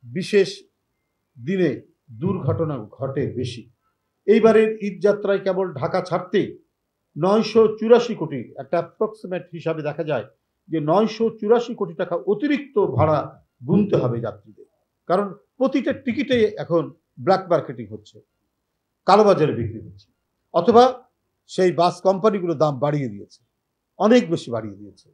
বিশেষ দিনে দুর্ঘটনা ঘটে বেশি। এইবারের ঈদ যাত্রায় কেবল ঢাকা ছাড়তেই 984 কোটি, একটা অ্যাপ্রক্সিমেট হিসাবে দেখা যায় যে 984 কোটি টাকা অতিরিক্ত ভাড়া গুনতে হবে যাত্রীদের। কারণ প্রতিটা টিকিটে এখন ব্ল্যাক মার্কেটিং হচ্ছে, কালোবাজারে বিক্রি হচ্ছে, অথবা সেই বাস কোম্পানিগুলো দাম বাড়িয়ে দিয়েছে, অনেক বেশি বাড়িয়ে দিয়েছে।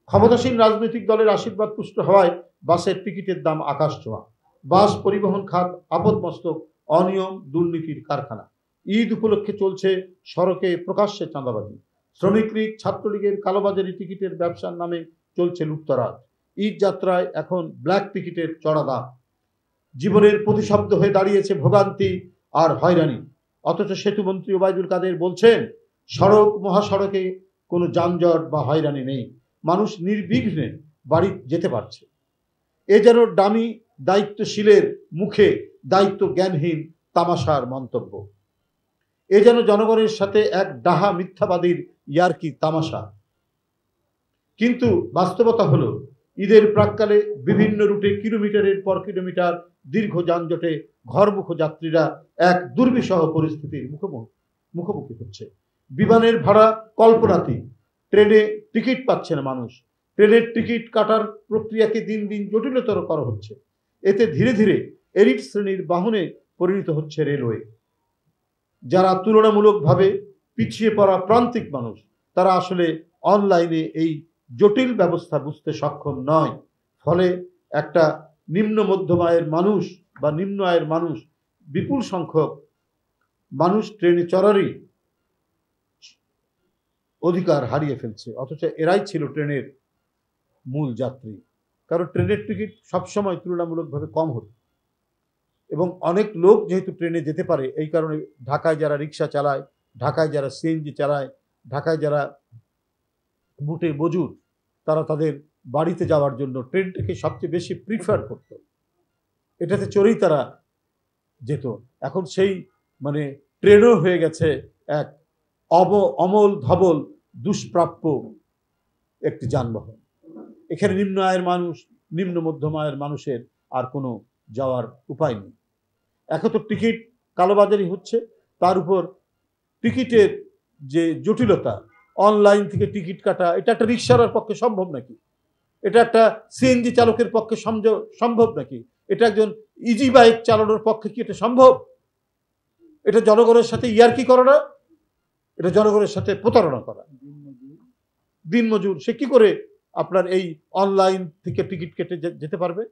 ক্ষমতাসীন রাজনৈতিক দলের আশীর্বাদ পুষ্ট হওয়ায় বাসের টিকিটের দাম আকাশ ছোঁয়া। বাস পরিবহন খাত আপদমস্তক, অনিয়ম দুর্নীতির কারখানা। ঈদ উপলক্ষে চলছে সড়কে প্রকাশ্যে চাঁদাবাজি। শ্রমিক লীগ, ছাত্রলীগের কালোবাজারি টিকিটের ব্যবসার নামে চলছে লুটতরাজ। ঈদ যাত্রায় এখন ব্ল্যাক টিকিটের চড়া দাম। জীবনের প্রতিশব্দ হয়ে দাঁড়িয়েছে ভোগান্তি আর হয়রানি। অথচ সেতুমন্ত্রী ওবায়দুল কাদের বলছেন সড়ক মহাসড়কে কোনো যানজট বা হয়রানি নেই, মানুষ নির্বিঘ্নে বাড়ি যেতে পারছে। এ যেন ডামি দায়িত্বশীলের মুখে দায়িত্ব জ্ঞানহীন তামাশার মন্তব্য। এ যেন জনগণের সাথে এক ডাহা মিথ্যাবাদীর ইয়ার্কি তামাশা। কিন্তু বাস্তবতা হলো ঈদের প্রাক্কালে বিভিন্ন রুটে কিলোমিটারের পর কিলোমিটার দীর্ঘ যানজটে ঘরমুখো যাত্রীরা এক দুর্বিষহ পরিস্থিতির মুখোমুখি হচ্ছে। বিমানের ভাড়া কল্পনাতীত, ট্রেনে টিকিট পাচ্ছে না মানুষ, ট্রেনের টিকিট কাটার প্রক্রিয়াকে দিন দিন জটিলতর করা হচ্ছে। এতে ধীরে ধীরে এলিট শ্রেণীর বাহনে পরিণত হচ্ছে রেলওয়ে। যারা তুলনামূলকভাবে পিছিয়ে পড়া প্রান্তিক মানুষ, তারা আসলে অনলাইনে এই জটিল ব্যবস্থা বুঝতে সক্ষম নয়। ফলে একটা নিম্ন মধ্যম আয়ের মানুষ বা নিম্ন আয়ের মানুষ, বিপুল সংখ্যক মানুষ ট্রেনে চড়ারই অধিকার হারিয়ে ফেলছে। অথচ এরাই ছিল ট্রেনের মূল যাত্রী। কারণ ট্রেনের টিকিট সবসময় তুলনামূলকভাবে কম হতো এবং অনেক লোক যেহেতু ট্রেনে যেতে পারে, এই কারণে ঢাকায় যারা রিক্সা চালায়, ঢাকায় যারা সিএনজি চালায়, ঢাকায় যারা বুটে মজুর, তারা তাদের বাড়িতে যাওয়ার জন্য ট্রেনটাকে সবচেয়ে বেশি প্রিফার করত। এটাতে চড়েই তারা যেত। এখন সেই ট্রেনও হয়ে গেছে এক অমল ধবল দুষ্প্রাপ্য একটি যানবাহন। এখানে নিম্ন আয়ের মানুষ, নিম্ন মধ্যম আয়ের মানুষের আর কোনো যাওয়ার উপায় নেই। এখন তো টিকিট কালোবাজারি হচ্ছে, তার উপর টিকিটের যে জটিলতা, অনলাইন থেকে টিকিট কাটা, এটা একটা রিক্সার পক্ষে সম্ভব নাকি? এটা একটা সিএনজি চালকের পক্ষে সম্ভব নাকি? এটা একজন ইজি বাইক চালানোর পক্ষে কি এটা সম্ভব? এটা জনগণের সাথে ইয়ার্কি করা না, এটা জনগণের সাথে প্রতারণা করা। দিনমজুর সে কি করে আপনার এই অনলাইন থেকে টিকিট কেটে যেতে পারবে?